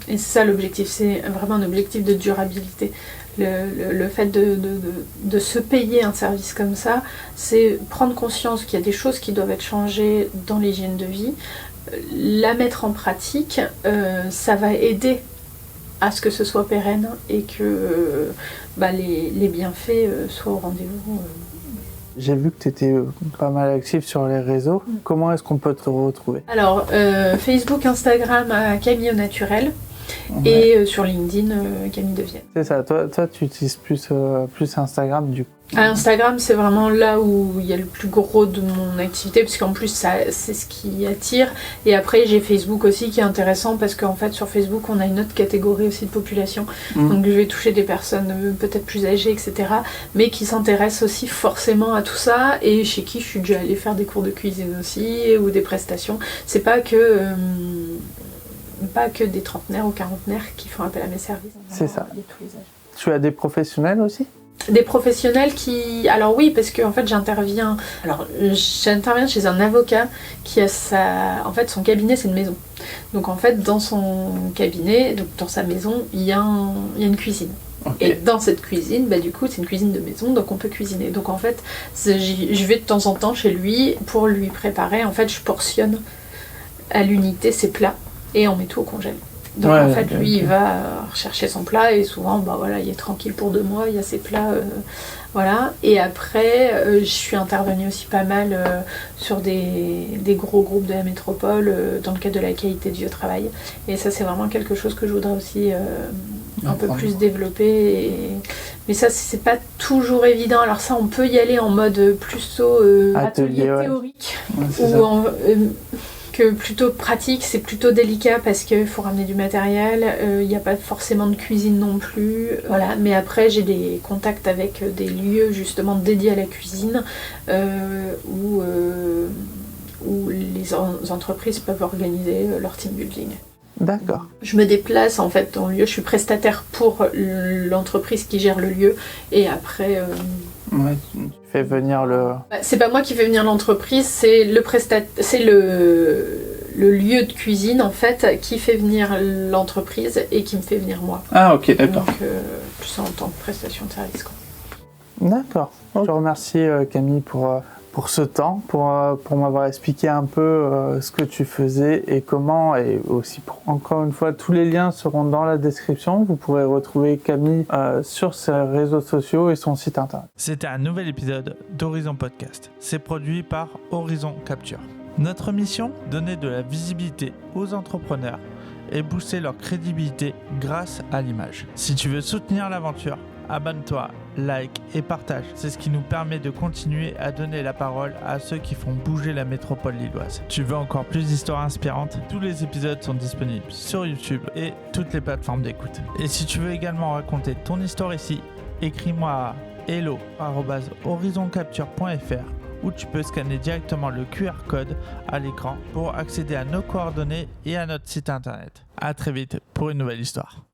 Et c'est ça l'objectif, c'est vraiment un objectif de durabilité. Le fait de se payer un service comme ça, c'est prendre conscience qu'il y a des choses qui doivent être changées dans l'hygiène de vie, la mettre en pratique, ça va aider à ce que ce soit pérenne et que les bienfaits soient au rendez-vous. J'ai vu que tu étais pas mal active sur les réseaux. Comment est-ce qu'on peut te retrouver ? Alors, Facebook, Instagram, Camille au Naturel. Ouais. Et sur LinkedIn, Camille de Vienne. C'est ça, toi tu utilises plus Instagram du coup. Instagram, c'est vraiment là où il y a le plus gros de mon activité, parce qu'en plus, c'est ce qui attire. Et après, j'ai Facebook aussi, qui est intéressant, parce qu'en fait, sur Facebook, on a une autre catégorie aussi de population. Donc, je vais toucher des personnes peut-être plus âgées, etc., mais qui s'intéressent aussi forcément à tout ça, et chez qui je suis déjà allée faire des cours de cuisine aussi, ou des prestations. C'est pas que des trentenaires ou quarantenaires qui font appel à mes services. C'est ça. Tu as des professionnels aussi ? Des professionnels qui... Alors oui, parce que en fait j'interviens chez un avocat qui a en fait son cabinet c'est une maison. Donc en fait dans son cabinet, donc dans sa maison, il y a une cuisine. Okay. Et dans cette cuisine, du coup c'est une cuisine de maison, donc on peut cuisiner. Donc en fait je vais de temps en temps chez lui pour lui préparer. En fait je portionne à l'unité ses plats et on met tout au congèle. Donc en fait lui il va rechercher son plat et souvent il est tranquille pour 2 mois, il y a ses plats voilà. Et après je suis intervenue aussi pas mal sur des gros groupes de la métropole dans le cadre de la qualité du travail, et ça c'est vraiment quelque chose que je voudrais aussi un peu plus développer mais ça c'est pas toujours évident. Alors ça on peut y aller en mode plutôt atelier théorique ou que plutôt pratique, c'est plutôt délicat parce qu'il faut ramener du matériel, il n'y a pas forcément de cuisine non plus, voilà. Mais après j'ai des contacts avec des lieux justement dédiés à la cuisine où les entreprises peuvent organiser leur team building. D'accord. Je me déplace en fait dans le lieu, je suis prestataire pour l'entreprise qui gère le lieu et après... Ouais, tu fais venir le... C'est pas moi qui fais venir l'entreprise, c'est le lieu de cuisine en fait qui fait venir l'entreprise et qui me fait venir moi. Ah ok, d'accord. Donc plus en tant que prestation de service quoi. D'accord. Je te remercie Camille pour pour ce temps, pour m'avoir expliqué un peu ce que tu faisais et comment, et aussi encore une fois, tous les liens seront dans la description. Vous pourrez retrouver Camille sur ses réseaux sociaux et son site internet. C'était un nouvel épisode d'Horizon Podcast. C'est produit par Horizon Capture. Notre mission, donner de la visibilité aux entrepreneurs et booster leur crédibilité grâce à l'image. Si tu veux soutenir l'aventure, abonne-toi, like et partage. C'est ce qui nous permet de continuer à donner la parole à ceux qui font bouger la métropole lilloise. Tu veux encore plus d'histoires inspirantes? Tous les épisodes sont disponibles sur YouTube et toutes les plateformes d'écoute. Et si tu veux également raconter ton histoire ici, écris-moi à hello@horizoncapture.fr où tu peux scanner directement le QR code à l'écran pour accéder à nos coordonnées et à notre site internet. À très vite pour une nouvelle histoire.